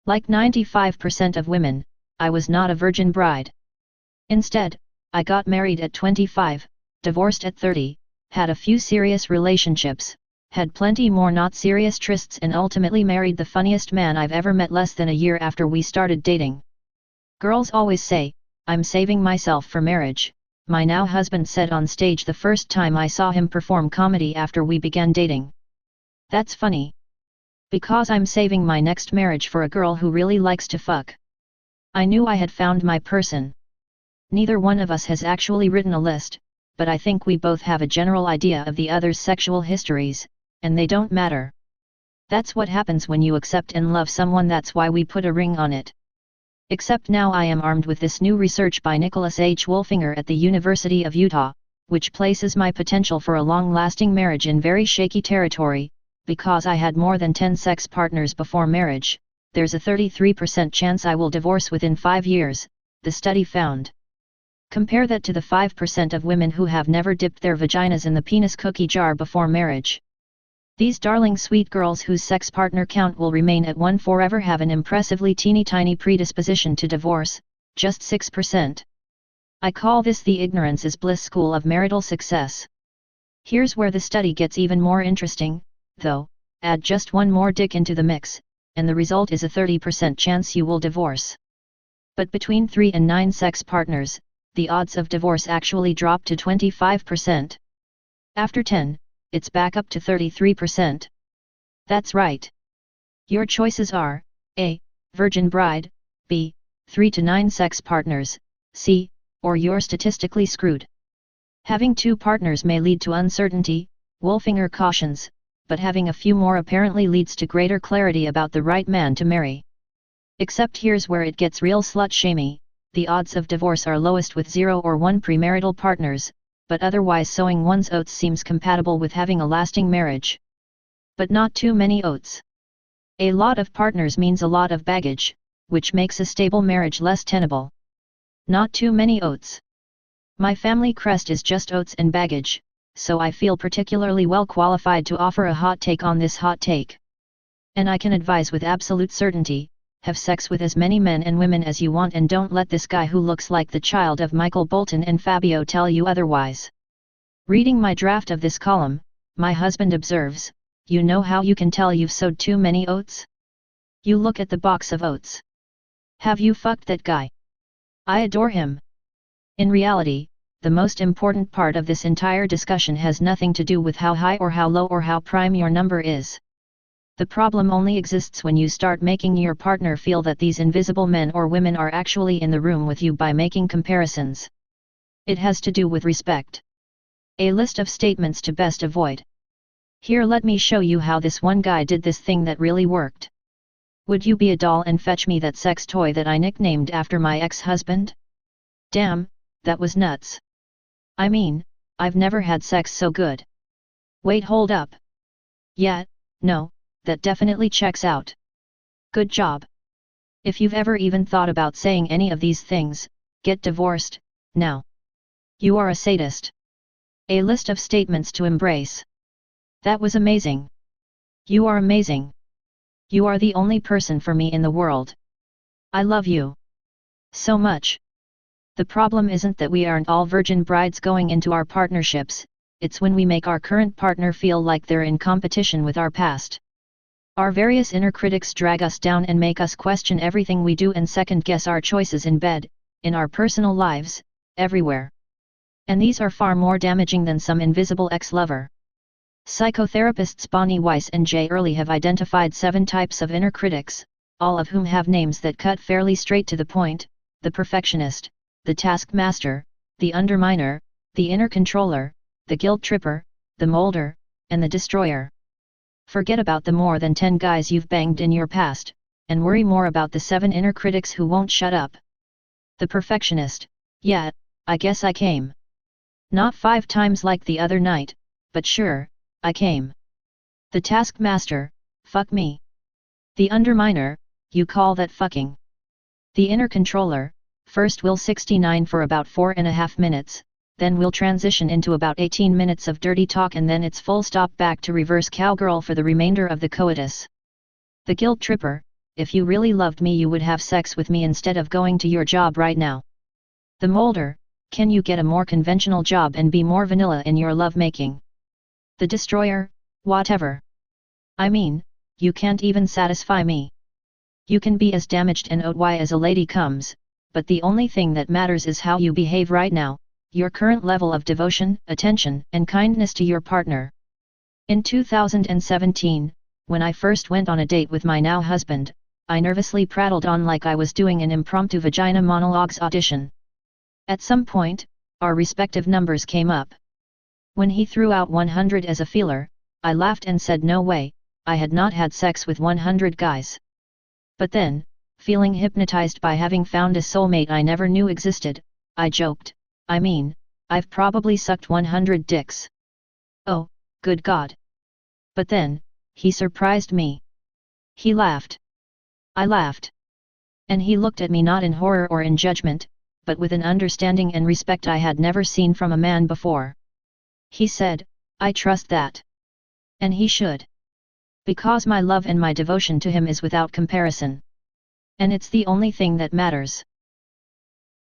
Like 95% of women, I was not a virgin bride. Instead, I got married at 25, divorced at 30, had a few serious relationships, had plenty more not serious trysts and ultimately married the funniest man I've ever met less than a year after we started dating. Girls always say, "I'm saving myself for marriage," my now husband said on stage the first time I saw him perform comedy after we began dating. That's funny. Because I'm saving my next marriage for a girl who really likes to fuck. I knew I had found my person. Neither one of us has actually written a list, but I think we both have a general idea of the other's sexual histories, and they don't matter. That's what happens when you accept and love someone. That's why we put a ring on it. Except now I am armed with this new research by Nicholas H. Wolfinger at the University of Utah, which places my potential for a long-lasting marriage in very shaky territory. Because I had more than 10 sex partners before marriage, there's a 33% chance I will divorce within 5 years, the study found. Compare that to the 5% of women who have never dipped their vaginas in the penis cookie jar before marriage. These darling sweet girls whose sex partner count will remain at 1 forever have an impressively teeny-tiny predisposition to divorce, just 6%. I call this the ignorance is bliss school of marital success. Here's where the study gets even more interesting, though. Add just one more dick into the mix, and the result is a 30% chance you will divorce. But between 3 and 9 sex partners, the odds of divorce actually drop to 25%. After 10, it's back up to 33%. That's right. Your choices are, A. Virgin bride, B. 3 to 9 sex partners, C. Or you're statistically screwed. Having 2 partners may lead to uncertainty, Wolfinger cautions, but having a few more apparently leads to greater clarity about the right man to marry. Except here's where it gets real slut-shamey, the odds of divorce are lowest with 0 or 1 premarital partners, but otherwise sowing one's oats seems compatible with having a lasting marriage. But not too many oats. A lot of partners means a lot of baggage, which makes a stable marriage less tenable. Not too many oats. My family crest is just oats and baggage, so I feel particularly well qualified to offer a hot take on this hot take. And I can advise with absolute certainty, have sex with as many men and women as you want and don't let this guy who looks like the child of Michael Bolton and Fabio tell you otherwise. Reading my draft of this column, my husband observes, "You know how you can tell you've sowed too many oats? You look at the box of oats. Have you fucked that guy? I adore him." In reality, the most important part of this entire discussion has nothing to do with how high or how low or how prime your number is. The problem only exists when you start making your partner feel that these invisible men or women are actually in the room with you by making comparisons. It has to do with respect. A list of statements to best avoid. Here, let me show you how this one guy did this thing that really worked. Would you be a doll and fetch me that sex toy that I nicknamed after my ex-husband? Damn, that was nuts. I mean, I've never had sex so good. Wait, hold up. Yeah, no, that definitely checks out. Good job. If you've ever even thought about saying any of these things, get divorced, now. You are a sadist. A list of statements to embrace. That was amazing. You are amazing. You are the only person for me in the world. I love you so much. The problem isn't that we aren't all virgin brides going into our partnerships, it's when we make our current partner feel like they're in competition with our past. Our various inner critics drag us down and make us question everything we do and second-guess our choices in bed, in our personal lives, everywhere. And these are far more damaging than some invisible ex-lover. Psychotherapists Bonnie Weiss and Jay Early have identified 7 types of inner critics, all of whom have names that cut fairly straight to the point: the perfectionist, the taskmaster, the underminer, the inner controller, the guilt tripper, the molder, and the destroyer. Forget about the more than 10 guys you've banged in your past, and worry more about the 7 inner critics who won't shut up. The perfectionist: yeah, I guess I came. Not 5 times like the other night, but sure, I came. The taskmaster: fuck me. The underminer: you call that fucking? The inner controller: first we'll 69 for about 4.5 minutes, then we'll transition into about 18 minutes of dirty talk, and then it's full stop back to reverse cowgirl for the remainder of the coitus. The guilt tripper: if you really loved me you would have sex with me instead of going to your job right now. The molder, can you get a more conventional job and be more vanilla in your lovemaking? The destroyer, whatever. I mean, you can't even satisfy me. You can be as damaged and OY as a lady comes, but the only thing that matters is how you behave right now, your current level of devotion, attention, and kindness to your partner. In 2017, when I first went on a date with my now husband, I nervously prattled on like I was doing an impromptu vagina monologues audition. At some point, our respective numbers came up. When he threw out 100 as a feeler, I laughed and said no way, I had not had sex with 100 guys. But then, feeling hypnotized by having found a soulmate I never knew existed, I joked, I mean, I've probably sucked 100 dicks. Oh, good God. But then, he surprised me. He laughed. I laughed. And he looked at me not in horror or in judgment, but with an understanding and respect I had never seen from a man before. He said, I trust that. And he should. Because my love and my devotion to him is without comparison. And it's the only thing that matters.